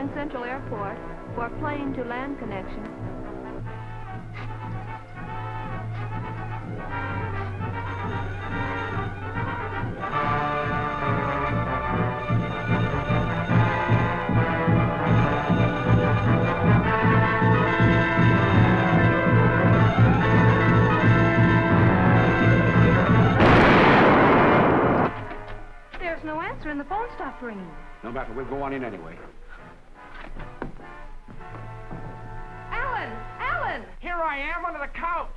Grand Central Airport for plane to land connection. There's no answer and the phone stopped ringing. No matter, we'll go on in anyway. Alan! Alan! Here I am under the couch.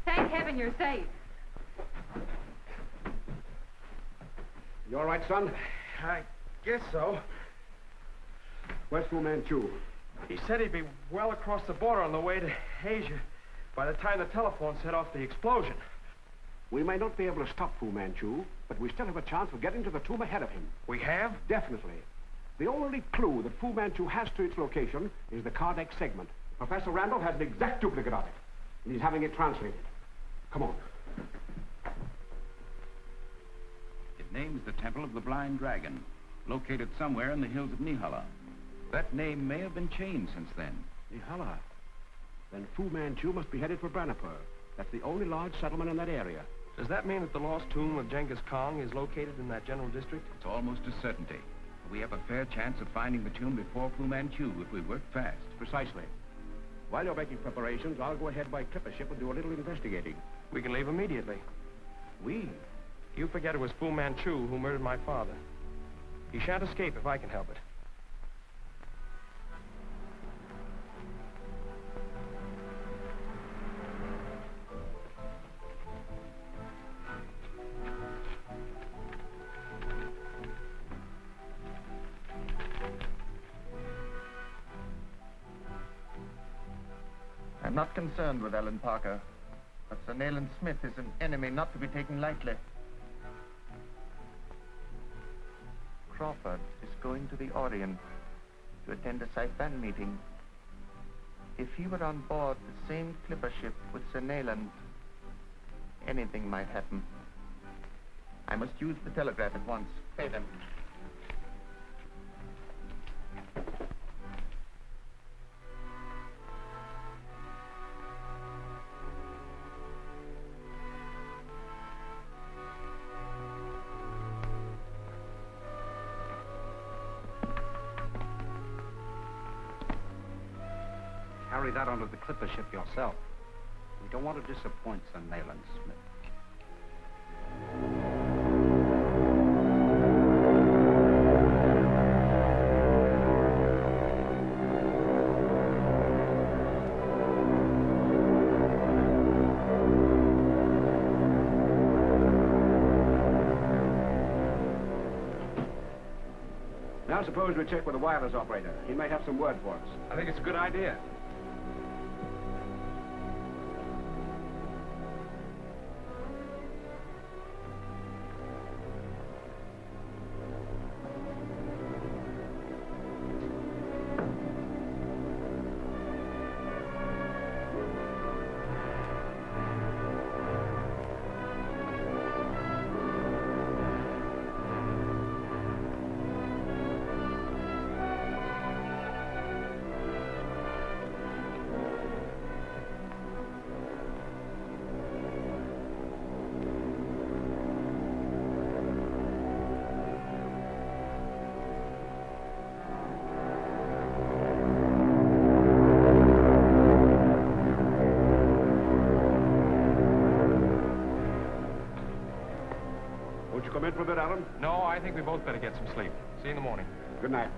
Thank heaven you're safe. You all right, son? I guess so. Where's Fu Manchu? He said he'd be well across the border on the way to Asia by the time the telephone set off the explosion. We may not be able to stop Fu Manchu, but we still have a chance of getting to the tomb ahead of him. We have? Definitely. The only clue that Fu Manchu has to its location is the cardiac segment. Professor Randall has an exact duplicate of it, and he's having it translated. Come on. It names the Temple of the Blind Dragon, located somewhere in the hills of Nihala. That name may have been changed since then. Nihala. Then Fu Manchu must be headed for Branapur. That's the only large settlement in that area. Does that mean that the lost tomb of Genghis Khan is located in that general district? It's almost a certainty. We have a fair chance of finding the tomb before Fu Manchu if we work fast. Precisely. While you're making preparations, I'll go ahead by clipper ship and do a little investigating. We can leave immediately. We? You forget it was Fu Manchu who murdered my father. He shan't escape if I can help it. I'm not concerned with Alan Parker, but Sir Nayland Smith is an enemy not to be taken lightly. Crawford is going to the Orient to attend a Saipan meeting. If he were on board the same clipper ship with Sir Nayland, anything might happen. I must use the telegraph at once. Pay them. Carry that onto the clipper ship yourself. We don't want to disappoint Sir Nayland Smith. Now suppose we check with the wireless operator. He may have some word for us. I think it's a good idea. Won't you come in for a bit, Alan? No, I think we both better get some sleep. See you in the morning. Good night.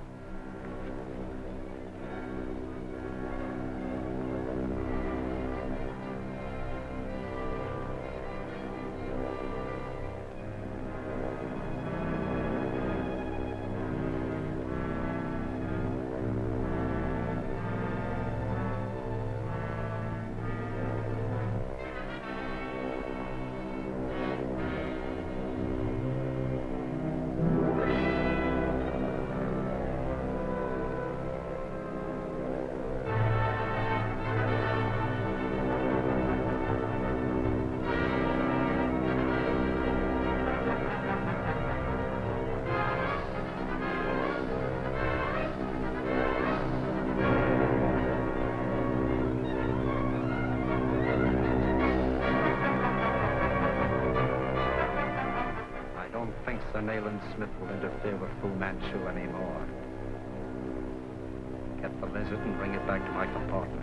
Sir Nayland Smith will interfere with Fu Manchu anymore. Get the lizard and bring it back to my compartment.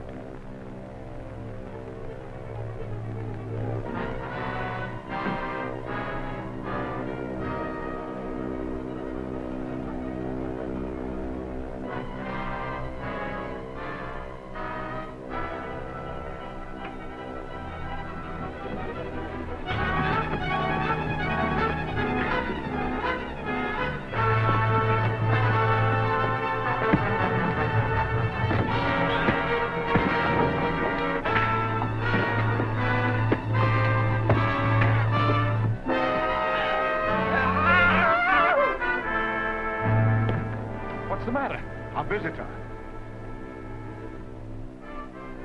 What's the matter? A visitor.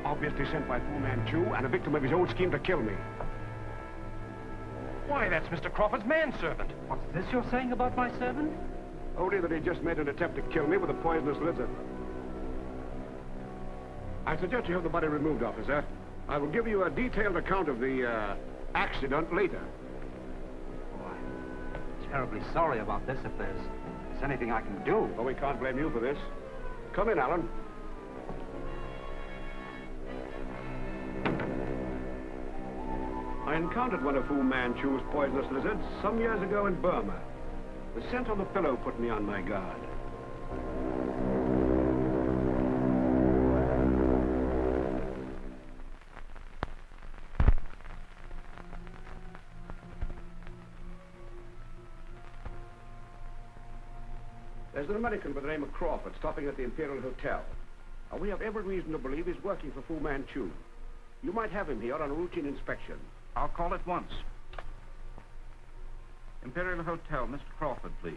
Obviously sent by Fu Manchu and a victim of his old scheme to kill me. Why, that's Mr. Crawford's manservant. What's this you're saying about my servant? Only that he just made an attempt to kill me with a poisonous lizard. I suggest you have the body removed, officer. I will give you a detailed account of the accident later. Oh, I'm terribly sorry about this. If there's anything I can do. Well, we can't blame you for this. Come in, Alan. I encountered one of Fu Manchu's poisonous lizards some years ago in Burma. The scent on the pillow put me on my guard. There's an American by the name of Crawford stopping at the Imperial Hotel. We have every reason to believe he's working for Fu Manchu. You might have him here on a routine inspection. I'll call at once. Imperial Hotel, Mr. Crawford, please.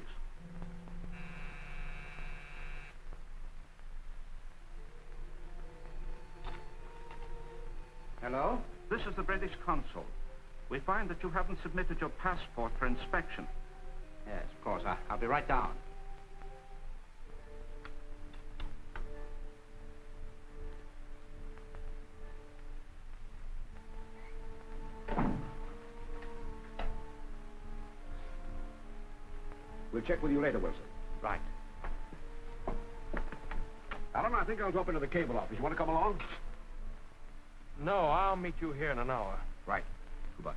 Hello? This is the British consul. We find that you haven't submitted your passport for inspection. Yes, of course. I'll be right down. We'll check with you later, Wilson. Right. Alan, I think I'll drop into the cable office. You want to come along? No, I'll meet you here in an hour. Right. Goodbye.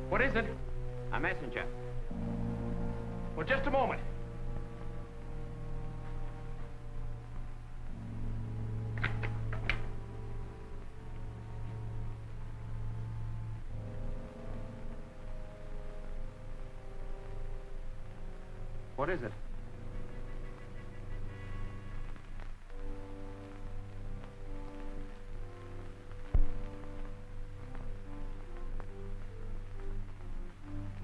What is it? A messenger. Well, just a moment. What is it?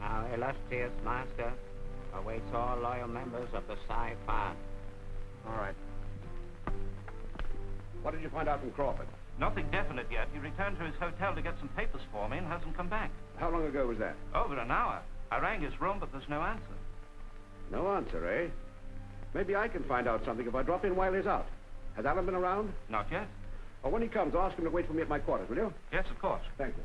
Our illustrious master awaits all loyal members of the Psi Fan. All right. What did you find out from Crawford? Nothing definite yet. He returned to his hotel to get some papers for me and hasn't come back. How long ago was that? Over an hour. I rang his room, but there's no answer. No answer, eh? Maybe I can find out something if I drop in while he's out. Has Alan been around? Not yet. Well, when he comes, ask him to wait for me at my quarters, will you? Yes, of course. Thank you.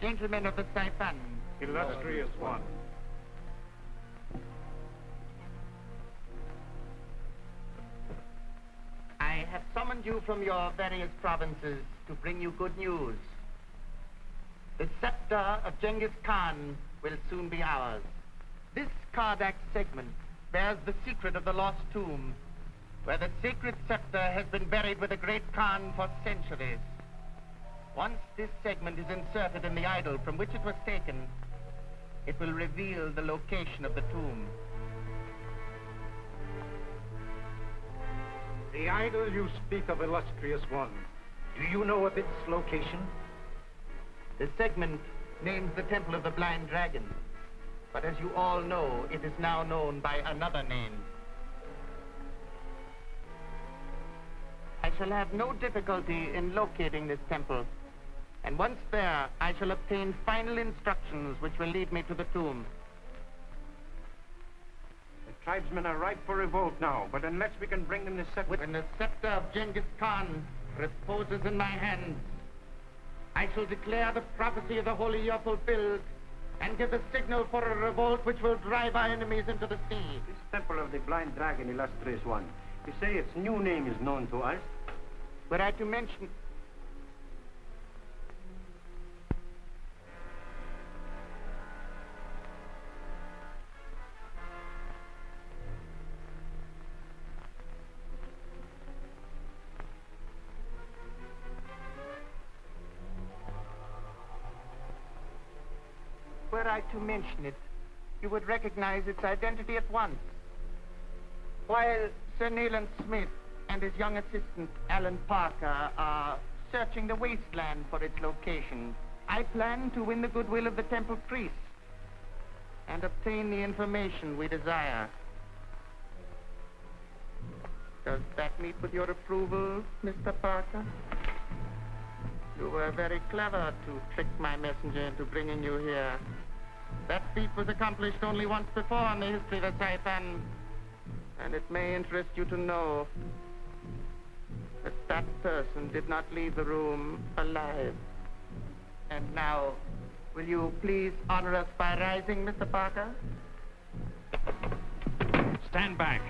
Gentlemen of the Psi Fan. Illustrious one. I have summoned you from your various provinces to bring you good news. The scepter of Genghis Khan will soon be ours. This Kardak segment bears the secret of the lost tomb, where the sacred scepter has been buried with the great Khan for centuries. Once this segment is inserted in the idol from which it was taken, it will reveal the location of the tomb. The idol you speak of, illustrious one. Do you know of its location? The segment names the Temple of the Blind Dragon, but as you all know, it is now known by another name. I shall have no difficulty in locating this temple, and once there, I shall obtain final instructions which will lead me to the tomb. The tribesmen are ripe for revolt now, but unless we can bring them the scepter... When the scepter of Genghis Khan reposes in my hands, I shall declare the prophecy of the Holy Year fulfilled and give the signal for a revolt which will drive our enemies into the sea. This Temple of the Blind Dragon, illustrious one. You say its new name is known to us? Were I to mention... Were I to mention it, you would recognize its identity at once. While Sir Nayland Smith and his young assistant, Alan Parker, are searching the wasteland for its location, I plan to win the goodwill of the temple priests and obtain the information we desire. Does that meet with your approval, Mr. Parker? You were very clever to trick my messenger into bringing you here. That feat was accomplished only once before in the history of the Saipan, and it may interest you to know that that person did not leave the room alive. And now, will you please honor us by rising, Mr. Parker? Stand back.